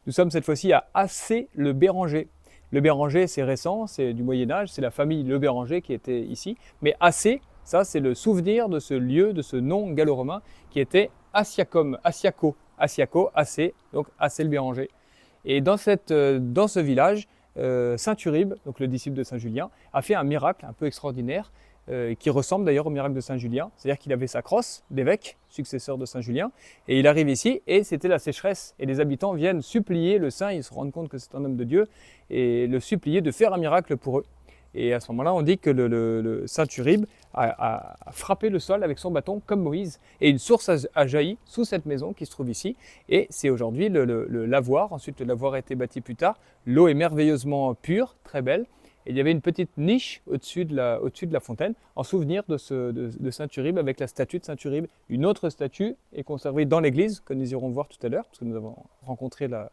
Nous sommes cette fois-ci à Assé-le-Béranger. Le Béranger, c'est récent, c'est du Moyen-Âge, c'est la famille Le Béranger qui était ici. Mais Assé, ça c'est le souvenir de ce lieu, de ce nom gallo-romain qui était Asiacum, Asiaco, Assé, donc Assé-le-Béranger. Et dans ce village, Saint Uribe, donc le disciple de Saint Julien, a fait un miracle un peu extraordinaire qui ressemble d'ailleurs au miracle de Saint Julien. C'est-à-dire qu'il avait sa crosse d'évêque, successeur de Saint Julien, et il arrive ici et c'était la sécheresse. Et les habitants viennent supplier le saint, ils se rendent compte que c'est un homme de Dieu, et le supplier de faire un miracle pour eux. Et à ce moment-là, on dit que le Saint Uribe a frappé le sol avec son bâton comme Moïse. Et une source a jailli sous cette maison qui se trouve ici. Et c'est aujourd'hui le lavoir. Ensuite, le lavoir a été bâti plus tard. L'eau est merveilleusement pure, très belle. Et il y avait une petite niche au-dessus de la fontaine en souvenir de Saint Uribe avec la statue de Saint Uribe. Une autre statue est conservée dans l'église que nous irons voir tout à l'heure parce que nous avons rencontré la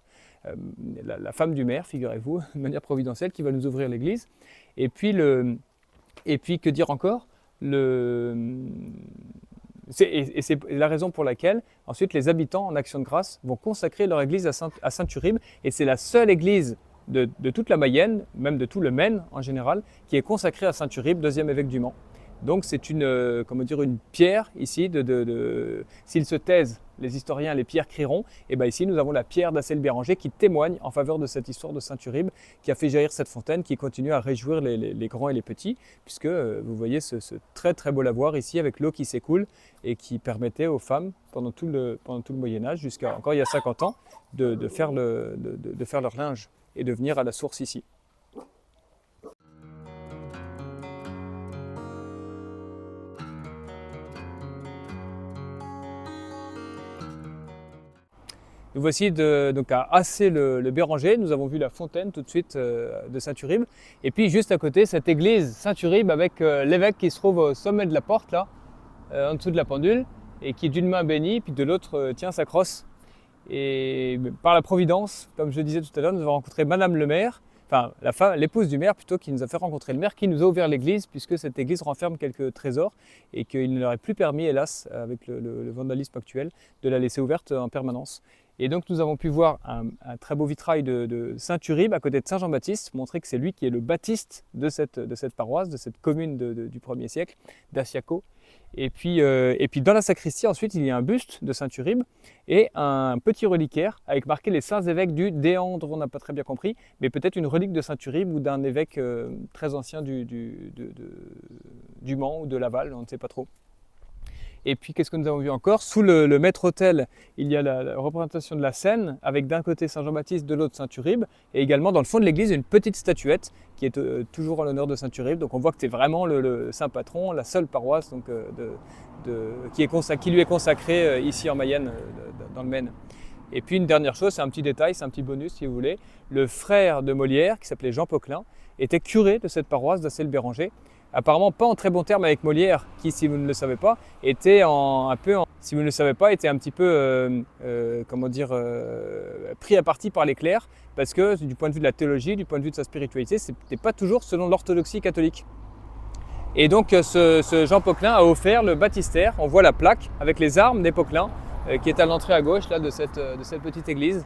femme du maire, figurez-vous, de manière providentielle, qui va nous ouvrir l'église. Et puis que dire encore, c'est la raison pour laquelle ensuite les habitants en action de grâce vont consacrer leur église à Saint Uribe. Et c'est la seule église de toute la Mayenne, même de tout le Maine en général, qui est consacrée à Saint Uribe, deuxième évêque du Mans. Donc c'est une pierre ici, s'ils se taisent, les historiens, les pierres crieront, et bien ici nous avons la pierre d'Assé-le-Béranger qui témoigne en faveur de cette histoire de Saint Uribe qui a fait jaillir cette fontaine qui continue à réjouir les grands et les petits, puisque vous voyez ce très très beau lavoir ici avec l'eau qui s'écoule et qui permettait aux femmes pendant tout le Moyen-Âge, jusqu'à encore il y a 50 ans, de faire leur linge et de venir à la source ici. Nous voici donc à Assé-le-Béranger. Nous avons vu la fontaine tout de suite de Saint Uribe. Et puis juste à côté, cette église Saint Uribe avec l'évêque qui se trouve au sommet de la porte, là, en dessous de la pendule, et qui d'une main bénit, puis de l'autre tient sa crosse. Et par la providence, comme je le disais tout à l'heure, nous avons rencontré Madame le maire, enfin l'épouse du maire plutôt, qui nous a fait rencontrer le maire, qui nous a ouvert l'église, puisque cette église renferme quelques trésors et qu'il ne leur est plus permis, hélas, avec le vandalisme actuel, de la laisser ouverte en permanence. Et donc nous avons pu voir un très beau vitrail de Saint Uribe à côté de Saint Jean-Baptiste, montrer que c'est lui qui est le baptiste de cette paroisse, de cette commune du 1er siècle, d'Asiaco. Et puis dans la sacristie, ensuite, il y a un buste de Saint Uribe et un petit reliquaire avec marqué les saints évêques du Déandre, on n'a pas très bien compris, mais peut-être une relique de Saint Uribe ou d'un évêque très ancien du Mans ou de Laval, on ne sait pas trop. Et puis, qu'est-ce que nous avons vu encore? Sous le maître-autel, il y a la représentation de la Seine, avec d'un côté Saint Jean-Baptiste, de l'autre Saint Uribe, et également dans le fond de l'église, une petite statuette qui est toujours en l'honneur de Saint Uribe. Donc on voit que c'est vraiment le saint patron, la seule paroisse donc, qui lui est consacrée ici en Mayenne, dans le Maine. Et puis une dernière chose, c'est un petit détail, c'est un petit bonus si vous voulez. Le frère de Molière, qui s'appelait Jean Poquelin, était curé de cette paroisse d'Assé-le-Béranger. Apparemment pas en très bon terme avec Molière, qui, si vous ne le savez pas, était un petit peu pris à partie par les clercs, parce que du point de vue de la théologie, du point de vue de sa spiritualité, c'était pas toujours selon l'orthodoxie catholique. Et donc ce Jean Poquelin a offert le baptistère. On voit la plaque avec les armes des Poquelins qui est à l'entrée à gauche là, de cette petite église.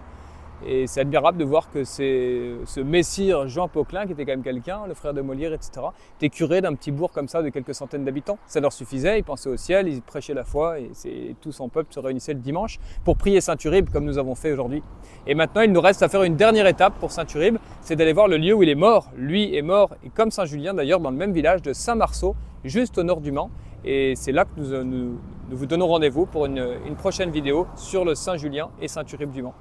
Et c'est admirable de voir que ce messire Jean Poquelin, qui était quand même quelqu'un, le frère de Molière, etc., était curé d'un petit bourg comme ça de quelques centaines d'habitants. Ça leur suffisait, ils pensaient au ciel, ils prêchaient la foi et tout son peuple se réunissait le dimanche pour prier Saint Uribe comme nous avons fait aujourd'hui. Et maintenant, il nous reste à faire une dernière étape pour Saint Uribe, c'est d'aller voir le lieu où il est mort. Lui est mort, et comme Saint Julien d'ailleurs, dans le même village de Saint-Marceau, juste au nord du Mans. Et c'est là que nous vous donnons rendez-vous pour une prochaine vidéo sur le Saint Julien et Saint Uribe du Mans.